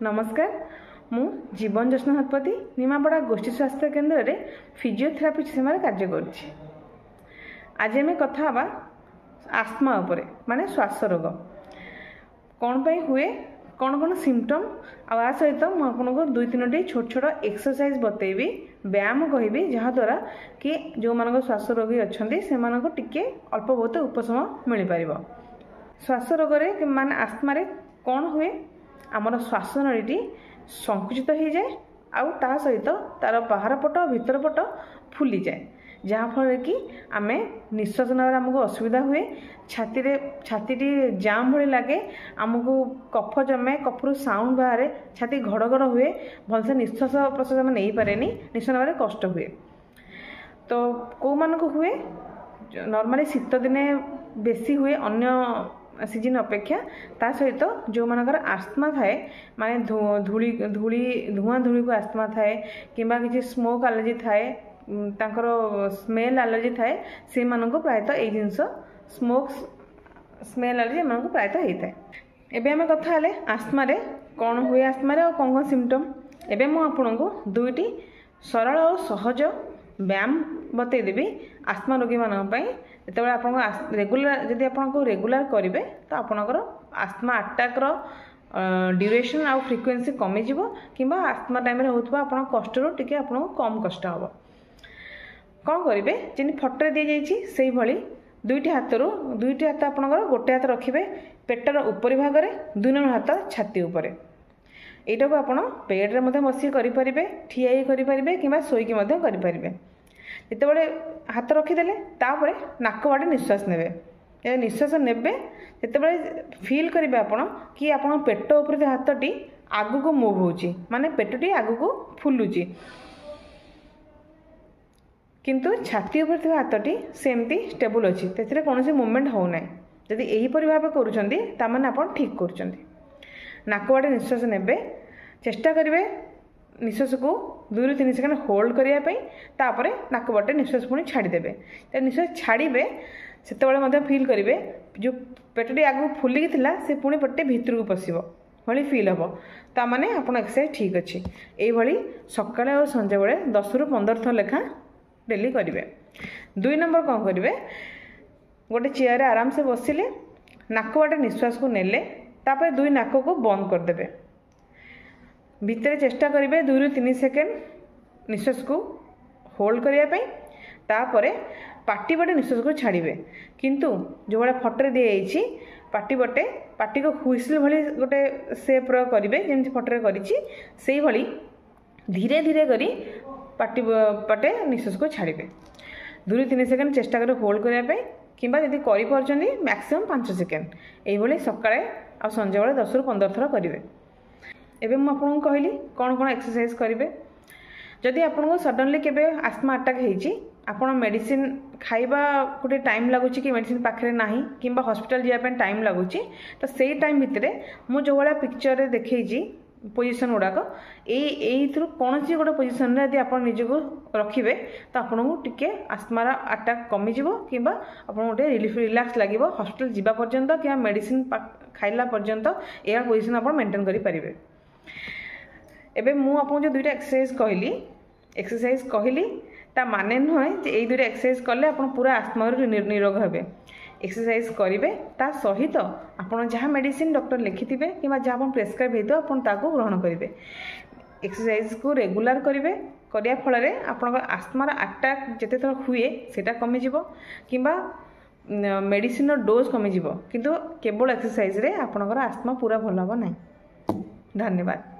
नमस्कार मु जीवन जश्न हतपति निमापड़ा गोष्ठी स्वास्थ्य केन्द्र में फिजियोथेरापी सेवा कार्य करुच्ची। आज आम कथा हवा आस्थमा उपरे माने श्वास रोग कौन पाई हुए कौन कौन सिम्पटम आ सहित मुझे दुई तीन छोट छोट एक्सरसाइज बतेबी व्यायाम कहबी जहाँद्वारा कि जो मान श्वास रोगी अच्छा से टिके अल्प बहुत उपशम मिल पार। श्वास रोग मान आस्थमा कौन हुए आमर श्वास नळीटी संकुचित हो जाए आउ ता सहित तार बाहर पट भीतर पट फुली जाए जहाँफल कि आम निश्वास नबार आमको असुविधा हुए छाती जाम भली लगे आमको कफ जमे कफरू साउंड बाहर छाती घड़घड़ हुए भलसे निश्वास प्रश्वास नहीं पारे निश्वास नबार कष्ट हुए। तो कौ मानक हुए नॉर्मली शीत दिने बेसी हुए अन्य सीजन अपेक्षा ता सहित जो मानकर आस्थमा थाए माने धुआं धूली को आस्थमा थाए किंबा किसी स्मोक एलर्जी थाए तांकर स्मेल एलर्जी थाए से मानक प्रायतः ए जिनस स्मोक स्मेल एलर्जी मानक प्रायतः होता है। एबे आम कथा हेले आस्थमा रे कौन हुए आस्थमा रे और कौन कौन सिम्पटम एबे मु आपनको दुईटी सरल और सहज व्यायाम बतईदेवी आस्थमा रोगी मानक जो आप रेगुलर जदि आपको रेगुलर करेंगे तो आपणकर आस्थमा अटैक्र ड्यूरेशन आउ फ्रिक्वेन्सी कमिज कि आस्थमा टाइम होता आप कष्ट टी आपको कम कष्ट हम कौन करेंगे जी फटोरे दी जाइए भाई दुईटी हाथ आपणकर गोटे हाथ रखिए पेटर उपरी भाग में दुई नंबर हाथ छाती उपर यहाँ को आप बेड में बसिक करेंगे ठिया करेंगे कि शोक करेंगे जितेबाला हाथ रखीदे तापर नाक बाटे निश्वास ने निश्वास ने जितेबाला फिल करेंगे आपड़ कि आप पेट उपर हाथटी आग को मुव हो माने पेटटी आग को फुलुची किंतु छाती उपर हाथटी सेमती स्टेबल अच्छी तेरे कौन मूवमेंट होना जदि यहीपरि भाव कर ठीक कर नाक बाटे निश्वास ने चेष्टा करेंगे निश्वास को 2-3 सेकेंड होल्ड करने तापर नाक बाटे निश्वास पुणी छाड़देवे निश्वास छाड़े से फिल करेंगे जो पेटटी आगे फुलिकी थी से पुणी पेटे भितर को पशिब भली फिल हम ताने आप एक्सरसाइज ठीक अच्छे ये सकाଳେ और संजे बेले 10 ରୁ 15 थर लेखा डेली करेंगे। 2 नंबर कौन करेंगे गोटे चेयर आराम से बसिले नाक बाटे निश्वास को नेले तापर 2 नाक को बंद करदे भितर चेष्टा करेंगे 2-3 सेकेंड निश्वास को होल्ड करने तापर पाटी बटे निश्वास को छाड़े किंतु जो भाई फटोरे दी जाइए पाटी बटे पाटी को हुइसिल भली गोटे सेप करेंगे जमी फटोरे करी धीरे धीरे करी पाटी पटे निश्वास को छाड़े 2-3 सेकेंड चेष्टा करें होल्ड करने कि जब मैक्सिमम 5 सेकेंड ये सकाଳେ आ संजे बेले 10 ରୁ 15 थर करेंगे। एबे मु आपको कहली कौन कौन एक्सरसाइज करेंगे जदि आपको सडनली केबे आस्थमा अटैक होइछि आपण मेडिसिन खाइबा गोटे टाइम लगुच कि मेडिसिन पाखे ना कि हॉस्पिटल जावाई टाइम लगुच तो से टाइम भितर मु जो भाया पिक्चर देखी पोजिशन गुड़ाक यू कौन सी गोटे पोजिशन यदि आप निजक रखिए तो आपको टिके आस्थमार अटैक कमिज कि गोटे रिलैक्स लगे हॉस्पिटल जावा पर्यंत कि मेडिसिन खाइला पर्यंत या पोजिशन आप मेंटेन करेंगे। एबे मु आपको जो 2टा एक्सरसाइज कहली ता माने नुहे ये 2टा एक्सरसाइज कले आप पूरा आस्थमा निरोग हे एक्सरसाइज करेंगे ता सहित आप जहाँ मेडिसिन डॉक्टर लिखिथे कि जहाँ प्रेस्क्राइब होता ग्रहण करेंगे। एक्सरसाइज को रेगुलर करेंगे करने फल आप आस्थमार अटैक जिते थर हुए सेटा कमिज कि मेडिसिन डोज कमिज किंतु केवल एक्सरसाइज रे आपणकर आस्थमा पूरा भल हम ना। धन्यवाद।